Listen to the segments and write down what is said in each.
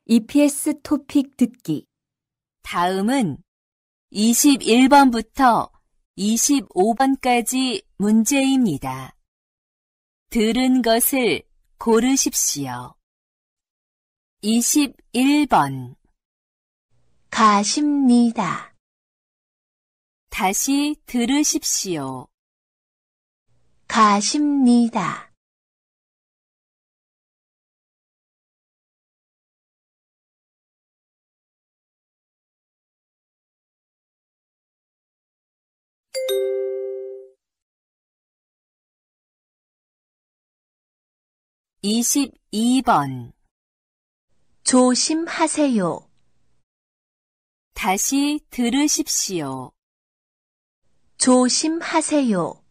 EPS 토픽 듣기. 다음은 21번부터 25번까지 문제입니다. 들은 것을 고르십시오. 21번. 가십니다. 다시 들으십시오. 가십니다. 22번. 조심하세요. 다시 들으십시오. 조심하세요.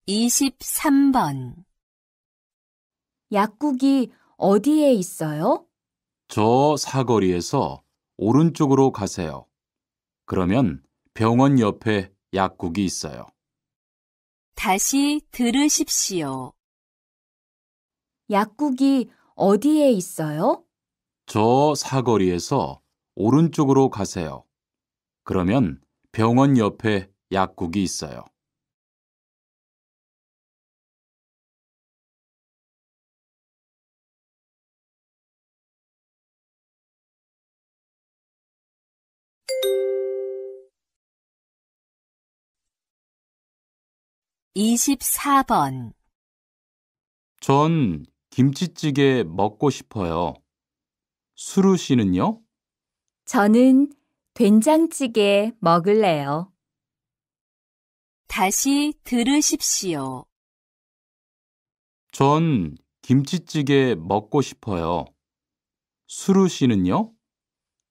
23번. 약국이 어디에 있어요? 저 사거리에서 오른쪽으로 가세요. 그러면 병원 옆에 약국이 있어요. 다시 들으십시오. 약국이 어디에 있어요? 저 사거리에서 오른쪽으로 가세요. 그러면 병원 옆에 약국이 있어요. 24번. 전 김치찌개 먹고 싶어요. 수루 씨는요? 저는 된장찌개 먹을래요. 다시 들으십시오. 전 김치찌개 먹고 싶어요. 수루 씨는요?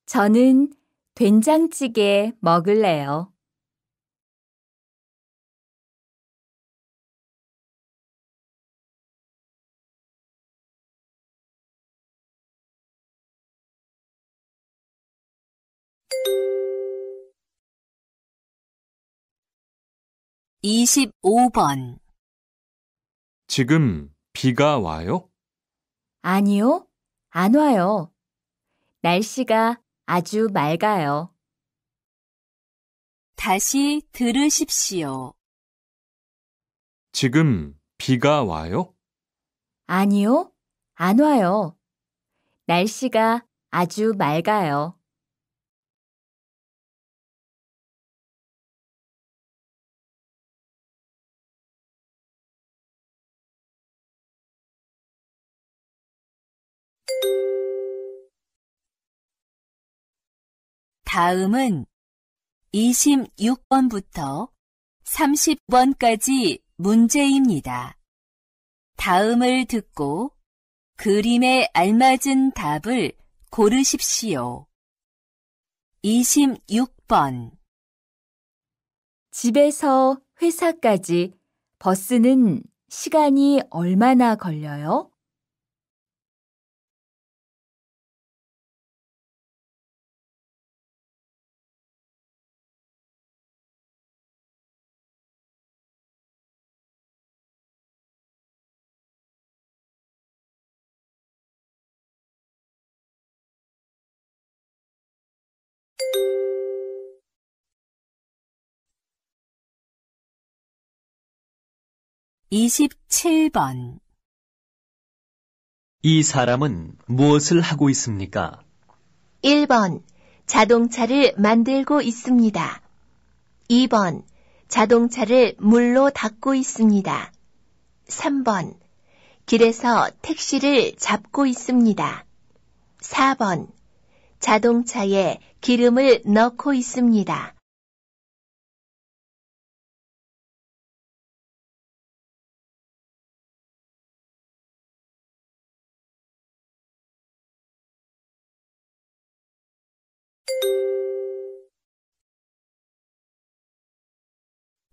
저는 된장찌개 먹을래요. 25번. 지금 비가 와요? 아니요, 안 와요. 날씨가 아주 맑아요. 다시 들으십시오. 지금 비가 와요? 아니요, 안 와요. 날씨가 아주 맑아요. '다음은 26번부터 30번까지 문제입니다. 다음을 듣고 그림에 알맞은 답을 고르십시오. 26번. 집에서 회사까지 버스는 시간이 얼마나 걸려요? 이십칠 번. 이 사람은 무엇을 하고 있습니까? 1번. 자동차를 만들고 있습니다. 2번. 자동차를 물로 닦고 있습니다. 3번. 길에서 택시를 잡고 있습니다. 4번. 자동차에 기름을 넣고 있습니다.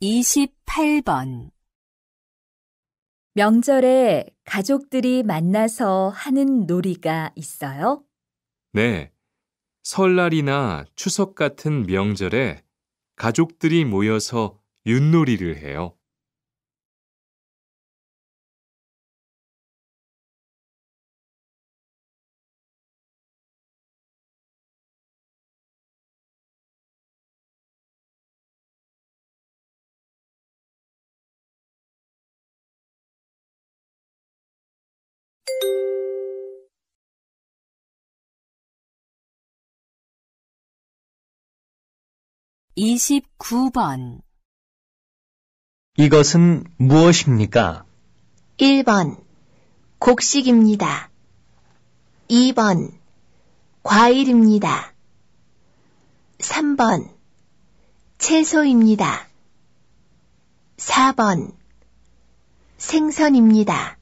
28번. 명절에 가족들이 만나서 하는 놀이가 있어요? 네. 설날이나 추석 같은 명절에 가족들이 모여서 윷놀이를 해요. (29번) 이것은 무엇입니까? 1번 곡식입니다. 2번 과일입니다. 3번 채소입니다. 4번 생선입니다.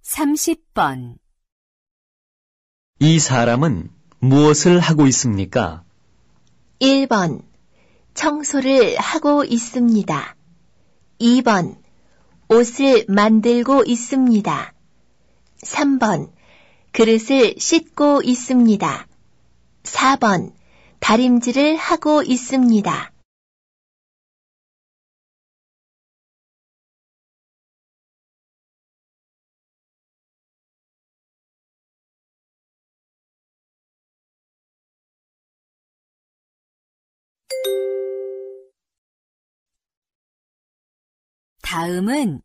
(30번) 이 사람은 무엇을 하고 있습니까? 1번 청소를 하고 있습니다. 2번 옷을 만들고 있습니다. 3번 그릇을 씻고 있습니다. 4번 다림질을 하고 있습니다. 다음은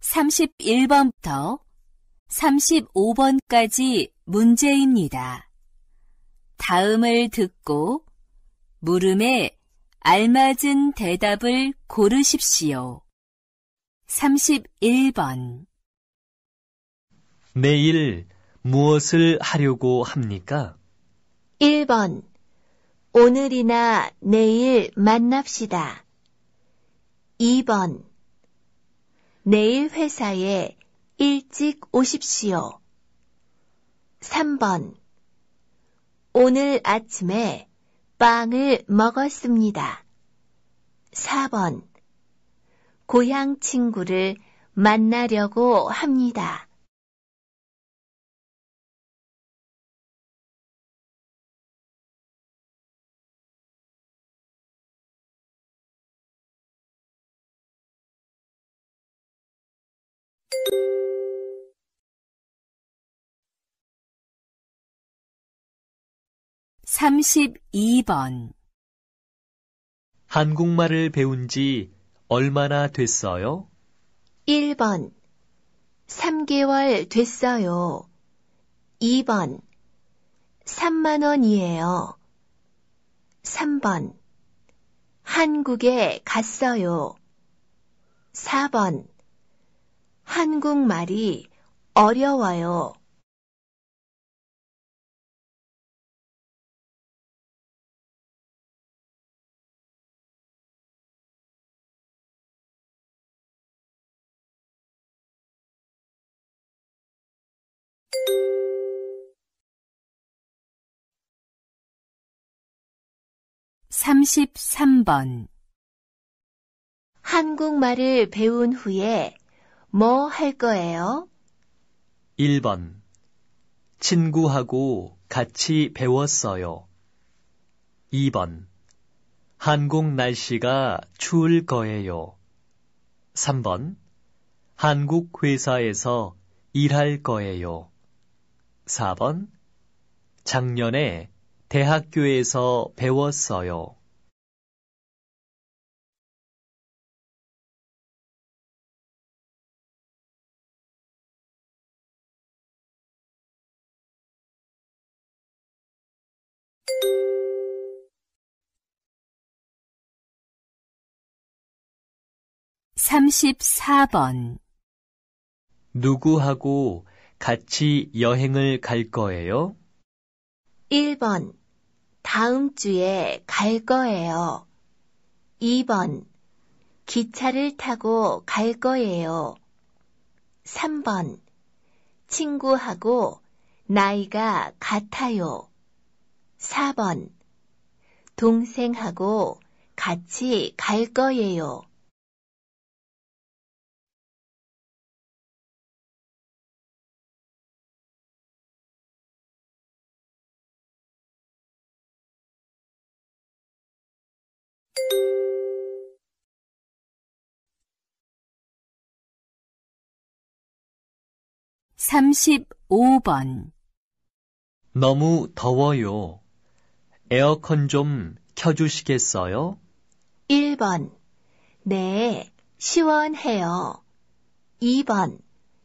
31번부터 35번까지 문제입니다. 다음을 듣고 물음에 알맞은 대답을 고르십시오. 31번 내일 무엇을 하려고 합니까? 1번 오늘이나 내일 만납시다. 2번 내일 회사에 일찍 오십시오. 3번 오늘 아침에 빵을 먹었습니다. 4번 고향 친구를 만나려고 합니다. (32번) 한국말을 배운 지 얼마나 됐어요? 1번 3개월 됐어요. 2번 3만 원이에요. 3번 한국에 갔어요. 4번 한국말이 어려워요. (33번) 한국말을 배운 후에 뭐 할 거예요? 1번 친구하고 같이 배웠어요. 2번 한국 날씨가 추울 거예요. 3번 한국 회사에서 일할 거예요. 4번 작년에 대학교에서 배웠어요. (34번) 누구하고 같이 여행을 갈 거예요? 1번 다음 주에 갈 거예요. 2번 기차를 타고 갈 거예요. 3번. 친구하고 나이가 같아요. 4번. 동생하고 같이 갈 거예요. 삼십오 번 너무 더워요. 에어컨 좀 켜주시겠어요? 1번. 네, 시원해요. 2번.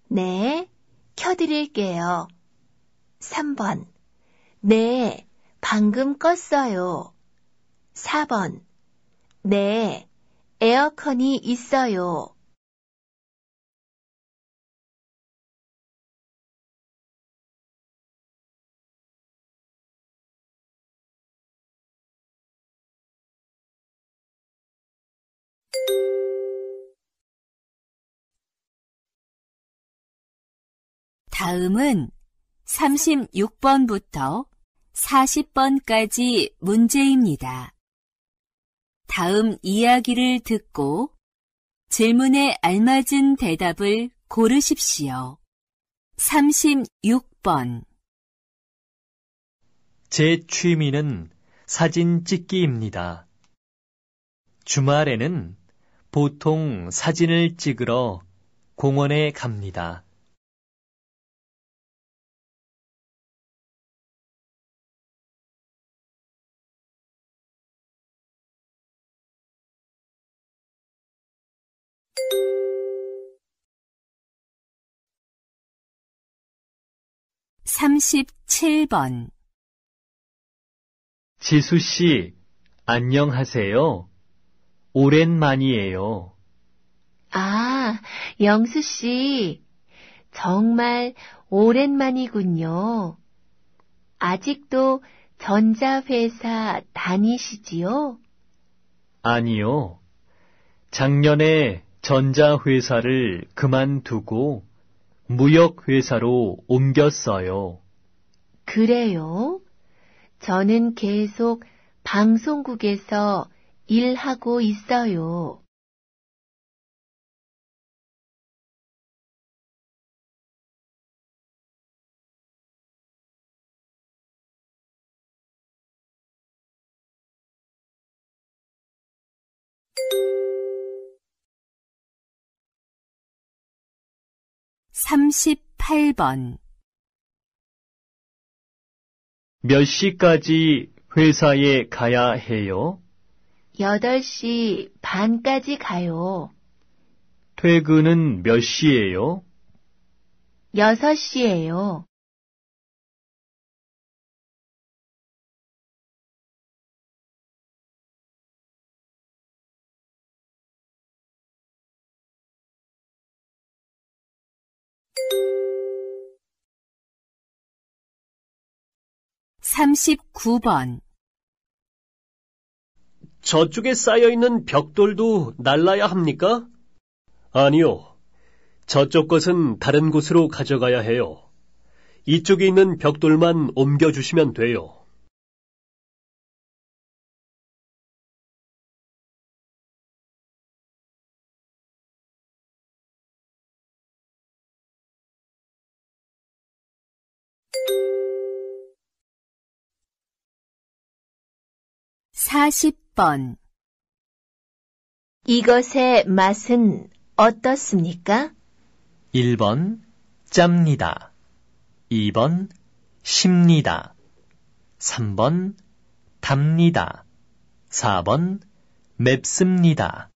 네, 켜드릴게요. 3번. 네, 방금 껐어요. 4번. 네, 에어컨이 있어요. 다음은 36번부터 40번까지 문제입니다. 다음 이야기를 듣고 질문에 알맞은 대답을 고르십시오. 36번 제 취미는 사진 찍기입니다. 주말에는 보통 사진을 찍으러 공원에 갑니다. 37번 지수 씨, 안녕하세요. 오랜만이에요. 아, 영수 씨. 정말 오랜만이군요. 아직도 전자회사 다니시지요? 아니요. 작년에 전자회사를 그만두고 무역회사로 옮겼어요. 그래요? 저는 계속 방송국에서 일하고 있어요. 삼십팔 번 몇 시까지 회사에 가야 해요? 8시 반까지 가요. 퇴근은 몇 시예요? 6시예요. 삼십구 번 저쪽에 쌓여있는 벽돌도 날라야 합니까? 아니요. 저쪽 것은 다른 곳으로 가져가야 해요. 이쪽에 있는 벽돌만 옮겨주시면 돼요. 사십 번 이것의 맛은 어떻습니까? 1번 짭니다. 2번 쉽니다. 3번 답니다. 4번 맵습니다.